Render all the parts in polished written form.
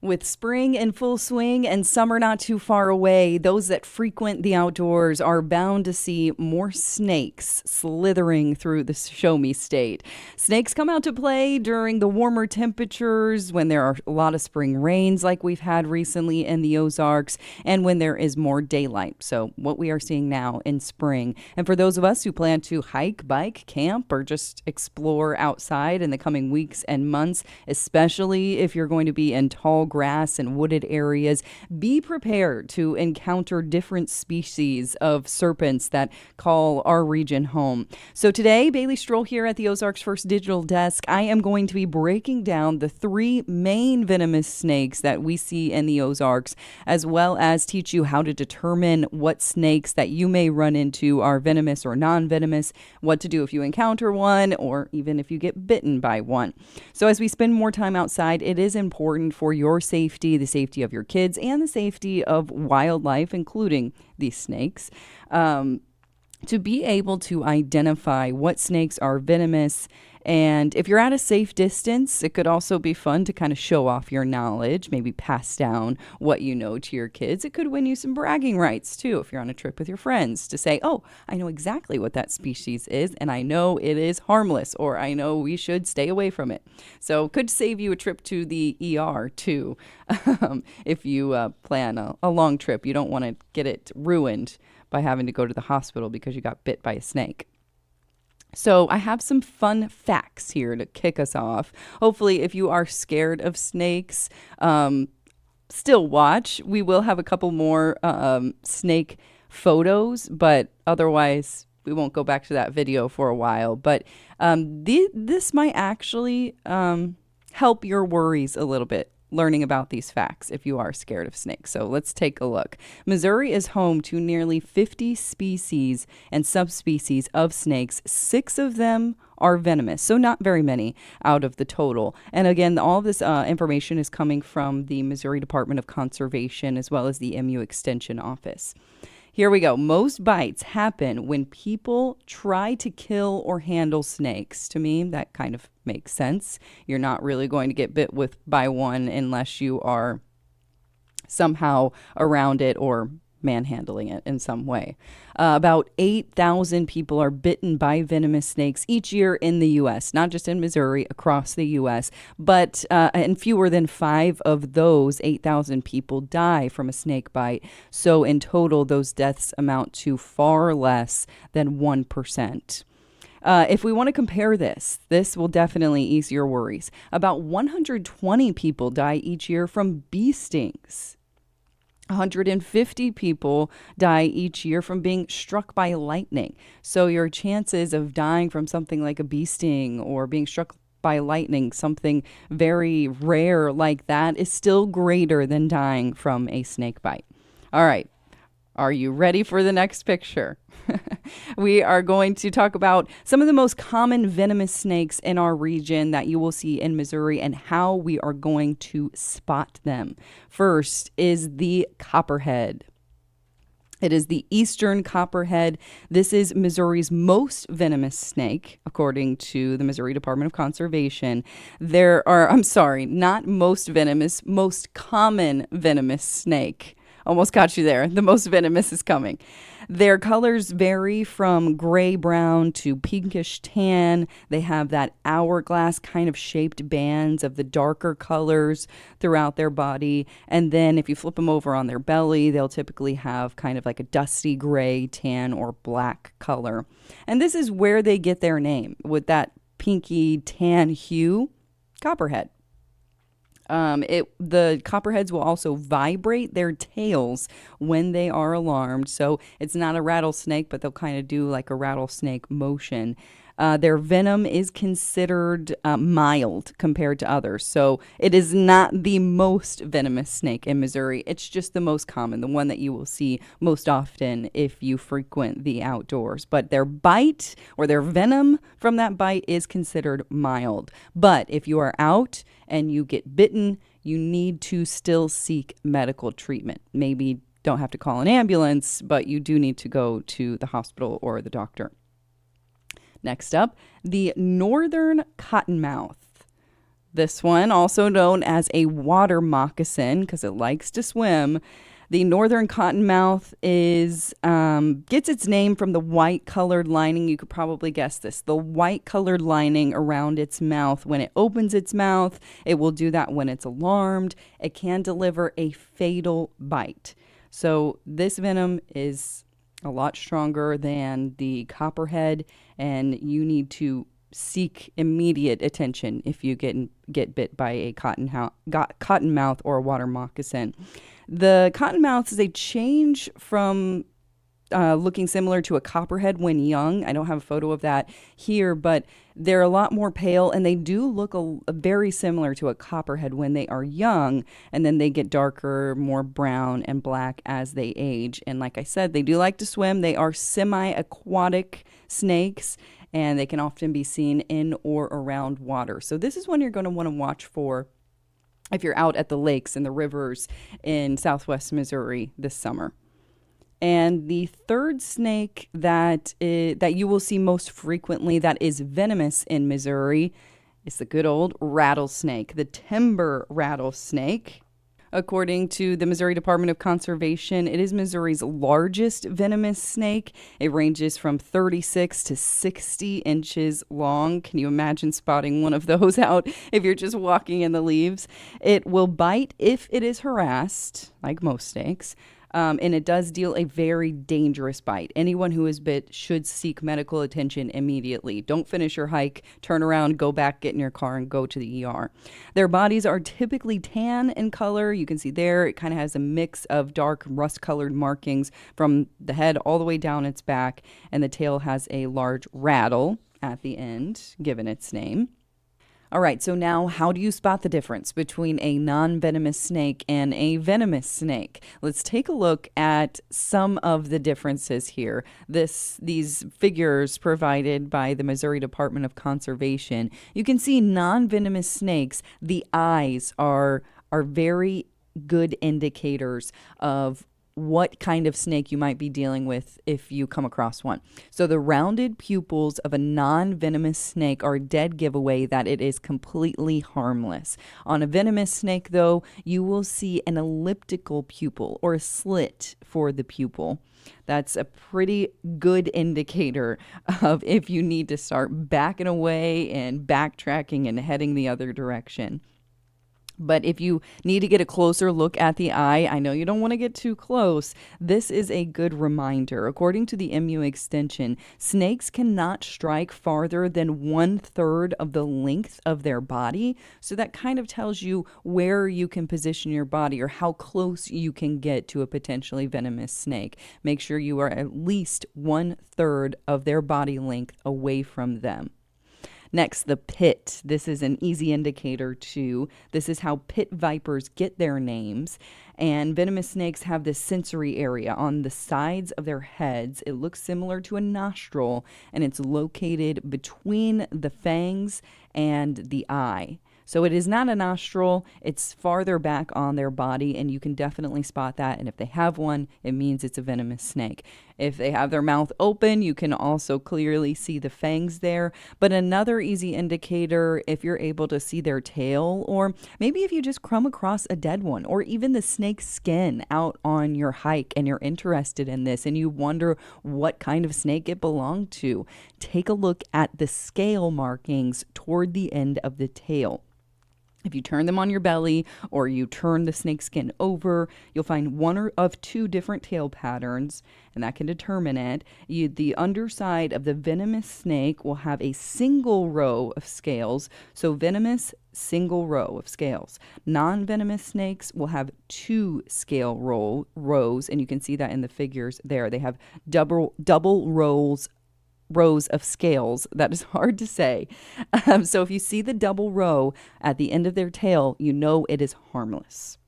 With spring in full swing and summer not too far away, those that frequent the outdoors are bound to see more snakes slithering through the show me state. Snakes come out to play during the warmer temperatures, when there are a lot of spring rains like we've had recently in the Ozarks, and when there is more daylight. So what we are seeing now in spring. And for those of us who plan to hike, bike, camp, or just explore outside in the coming weeks and months, especially if you're going to be in tall grass and wooded areas, be prepared to encounter different species of serpents that call our region home. So today, Bailey Strohl here at the Ozarks First Digital Desk, I am going to be breaking down the 3 main venomous snakes that we see in the Ozarks, as well as teach you how to determine what snakes that you may run into are venomous or non-venomous, what to do if you encounter one, or even if you get bitten by one. So as we spend more time outside, it is important for your safety, the safety of your kids, and the safety of wildlife, including these snakes, to be able to identify what snakes are venomous. And if you're at a safe distance, it could also be fun to kind of show off your knowledge, maybe pass down what you know to your kids. It could win you some bragging rights, too, if you're on a trip with your friends, to say, oh, I know exactly what that species is, and I know it is harmless, or I know we should stay away from it. So it could save you a trip to the ER, too, if you plan a long trip. You don't want to get it ruined by having to go to the hospital because you got bit by a snake. So I have some fun facts here to kick us off. Hopefully, if you are scared of snakes, still watch. We will have a couple more snake photos, but otherwise we won't go back to that video for a while. But this might actually help your worries a little bit, learning about these facts if you are scared of snakes. So let's take a look. Missouri is home to nearly 50 species and subspecies of snakes. 6 of them are venomous, so not very many out of the total. And again, all of this information is coming from the Missouri Department of Conservation as well as the MU Extension Office. Here we go. Most bites happen when people try to kill or handle snakes. To me, that kind of makes sense. You're not really going to get bit by one unless you are somehow around it or manhandling it in some way. About 8,000 people are bitten by venomous snakes each year in the U.S., not just in Missouri, across the U.S., but and fewer than 5 of those 8,000 people die from a snake bite. So in total, those deaths amount to far less than 1%. If we want to compare this will definitely ease your worries. About 120 people die each year from bee stings. 150 people die each year from being struck by lightning. So your chances of dying from something like a bee sting or being struck by lightning, something very rare like that, is still greater than dying from a snake bite. All right. Are you ready for the next picture? We are going to talk about some of the most common venomous snakes in our region that you will see in Missouri and how we are going to spot them. First is the copperhead. It is the Eastern Copperhead. This is Missouri's most venomous snake, according to the Missouri Department of Conservation. Not most venomous, most common venomous snake. Almost got you there. The most venomous is coming. Their colors vary from gray-brown to pinkish tan. They have that hourglass kind of shaped bands of the darker colors throughout their body. And then if you flip them over on their belly, they'll typically have kind of like a dusty gray, tan, or black color. And this is where they get their name, with that pinky tan hue, copperhead. The copperheads will also vibrate their tails when they are alarmed. So it's not a rattlesnake, but they'll kind of do like a rattlesnake motion. Their venom is considered mild compared to others. So it is not the most venomous snake in Missouri. It's just the most common, the one that you will see most often if you frequent the outdoors. But their bite or their venom from that bite is considered mild. But if you are out and you get bitten, you need to still seek medical treatment. Maybe don't have to call an ambulance, but you do need to go to the hospital or the doctor. Next up, the northern cottonmouth. This one, also known as a water moccasin because it likes to swim. The northern cottonmouth is gets its name from the white colored lining. You could probably guess this. The white colored lining around its mouth. When it opens its mouth, it will do that when it's alarmed. It can deliver a fatal bite. So this venom is a lot stronger than the copperhead, and you need to seek immediate attention if you get bit by a cottonmouth or a water moccasin. The cottonmouth is a change from looking similar to a copperhead when young. I don't have a photo of that here, but they're a lot more pale, and they do look very similar to a copperhead when they are young, and then they get darker, more brown and black as they age. And like I said, they do like to swim. They are semi-aquatic snakes, and they can often be seen in or around water. So this is one you're going to want to watch for if you're out at the lakes and the rivers in southwest Missouri this summer. And the third snake that you will see most frequently that is venomous in Missouri is the good old rattlesnake, the timber rattlesnake. According to the Missouri Department of Conservation, it is Missouri's largest venomous snake. It ranges from 36 to 60 inches long. Can you imagine spotting one of those out if you're just walking in the leaves? It will bite if it is harassed, like most snakes. And it does deal a very dangerous bite. Anyone who is bit should seek medical attention immediately. Don't finish your hike, turn around, go back, get in your car, and go to the ER. Their bodies are typically tan in color. You can see there, it kind of has a mix of dark rust-colored markings from the head all the way down its back, and the tail has a large rattle at the end, given its name. All right, so now how do you spot the difference between a non-venomous snake and a venomous snake? Let's take a look at some of the differences here. These figures provided by the Missouri Department of Conservation. You can see non-venomous snakes, the eyes are very good indicators of what kind of snake you might be dealing with if you come across one. So the rounded pupils of a non-venomous snake are a dead giveaway that it is completely harmless. On a venomous snake, though, you will see an elliptical pupil or a slit for the pupil. That's a pretty good indicator of if you need to start backing away and backtracking and heading the other direction. But if you need to get a closer look at the eye, I know you don't want to get too close. This is a good reminder. According to the MU extension, snakes cannot strike farther than 1/3 of the length of their body. So that kind of tells you where you can position your body or how close you can get to a potentially venomous snake. Make sure you are at least 1/3 of their body length away from them. Next, the pit. This is an easy indicator too. This is how pit vipers get their names. And venomous snakes have this sensory area on the sides of their heads. It looks similar to a nostril, and it's located between the fangs and the eye. So it is not a nostril, it's farther back on their body, and you can definitely spot that. And if they have one, it means it's a venomous snake. If they have their mouth open, you can also clearly see the fangs there. But another easy indicator, if you're able to see their tail, or maybe if you just come across a dead one, or even the snake's skin out on your hike and you're interested in this and you wonder what kind of snake it belonged to, take a look at the scale markings toward the end of the tail. If you turn them on your belly or you turn the snake skin over, you'll find one of two different tail patterns, and that can determine it. The underside of the venomous snake will have a single row of scales. So venomous, single row of scales. Non-venomous snakes will have two scale rows, and you can see that in the figures there. They have double rows of scales. That is hard to say. So if you see the double row at the end of their tail, you know it is harmless.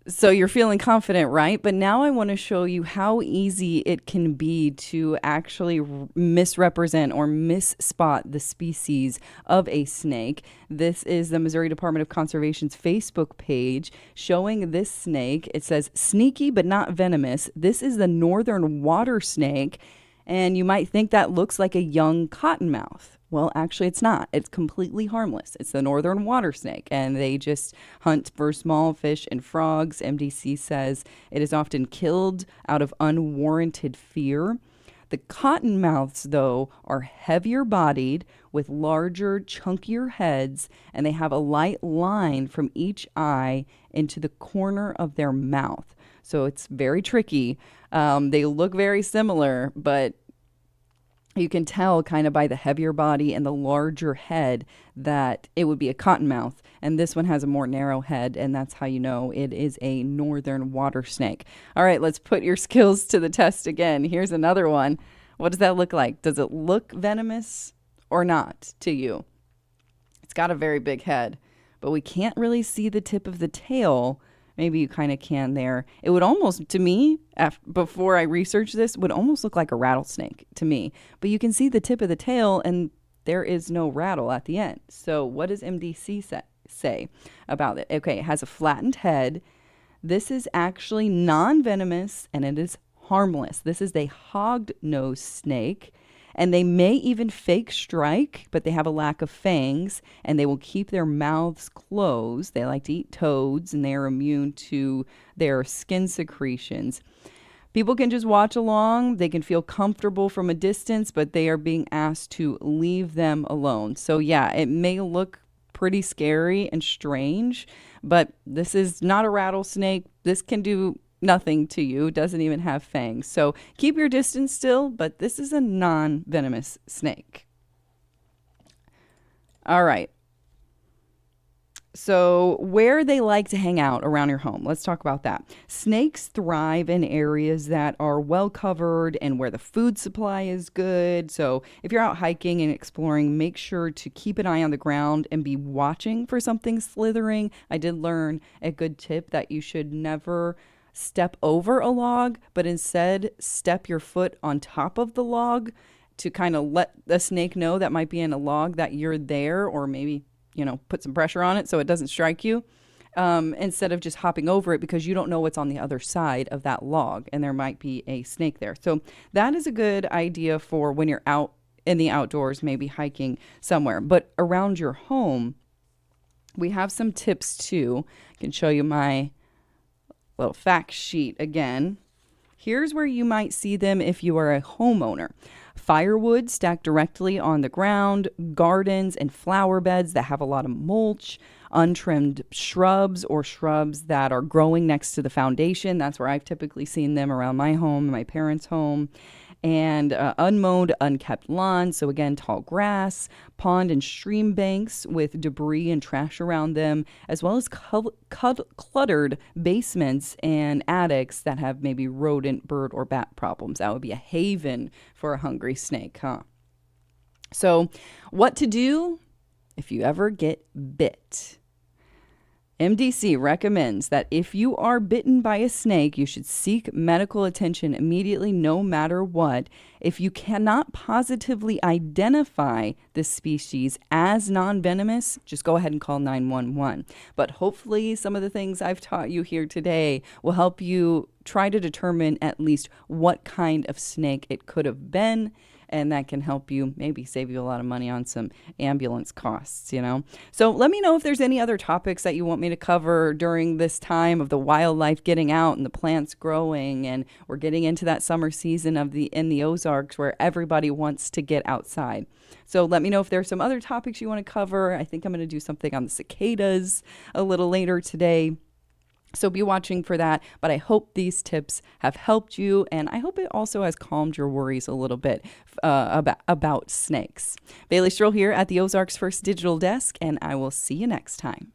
So you're feeling confident, right? But now I want to show you how easy it can be to actually misrepresent or misspot the species of a snake. This is the Missouri Department of Conservation's Facebook page showing this snake. It says, sneaky but not venomous. This is the northern water snake. And you might think that looks like a young cottonmouth. Well, actually, it's not. It's completely harmless. It's the northern water snake, and they just hunt for small fish and frogs. MDC says it is often killed out of unwarranted fear. The cottonmouths, though, are heavier bodied with larger, chunkier heads, and they have a light line from each eye into the corner of their mouth. So it's very tricky. They look very similar, but you can tell kind of by the heavier body and the larger head that it would be a cottonmouth. And this one has a more narrow head, and that's how you know it is a northern water snake. All right, let's put your skills to the test again. Here's another one. What does that look like? Does it look venomous or not to you? It's got a very big head, but we can't really see the tip of the tail. Maybe you kind of can there. It would almost, to me, before I researched this, would almost look like a rattlesnake to me. But you can see the tip of the tail, and there is no rattle at the end. So what does MDC say about it? Okay, it has a flattened head. This is actually non-venomous, and it is harmless. This is a hog-nosed snake. And they may even fake strike, but they have a lack of fangs, and they will keep their mouths closed. They like to eat toads, and they are immune to their skin secretions. People can just watch along. They can feel comfortable from a distance, but they are being asked to leave them alone. So yeah, it may look pretty scary and strange, but this is not a rattlesnake. This can do nothing to you, doesn't even have fangs. So keep your distance still, but this is a non-venomous snake. All right. So where they like to hang out around your home, let's talk about that. Snakes thrive in areas that are well covered and where the food supply is good. So if you're out hiking and exploring, make sure to keep an eye on the ground and be watching for something slithering. I did learn a good tip that you should never step over a log, but instead step your foot on top of the log to kind of let the snake know that might be in a log that you're there, or maybe, put some pressure on it so it doesn't strike you, instead of just hopping over it, because you don't know what's on the other side of that log and there might be a snake there. So that is a good idea for when you're out in the outdoors, maybe hiking somewhere. But around your home, we have some tips too. I can show you my little fact sheet again. Here's where you might see them if you are a homeowner. Firewood stacked directly on the ground, gardens and flower beds that have a lot of mulch, untrimmed shrubs or shrubs that are growing next to the foundation. That's where I've typically seen them around my home, my parents' home. And unmowed, unkept lawns. So again, tall grass, pond and stream banks with debris and trash around them, as well as cluttered basements and attics that have maybe rodent, bird, or bat problems. That would be a haven for a hungry snake, huh? So what to do if you ever get bit? MDC recommends that if you are bitten by a snake, you should seek medical attention immediately, no matter what. If you cannot positively identify this species as non-venomous, just go ahead and call 911. But hopefully some of the things I've taught you here today will help you try to determine at least what kind of snake it could have been. And that can help you maybe save you a lot of money on some ambulance costs, So let me know if there's any other topics that you want me to cover during this time of the wildlife getting out and the plants growing. And we're getting into that summer season in the Ozarks where everybody wants to get outside. So let me know if there's some other topics you want to cover. I think I'm going to do something on the cicadas a little later today. So be watching for that, but I hope these tips have helped you, and I hope it also has calmed your worries a little bit about snakes. Bailey Strohl here at the Ozarks First Digital Desk, and I will see you next time.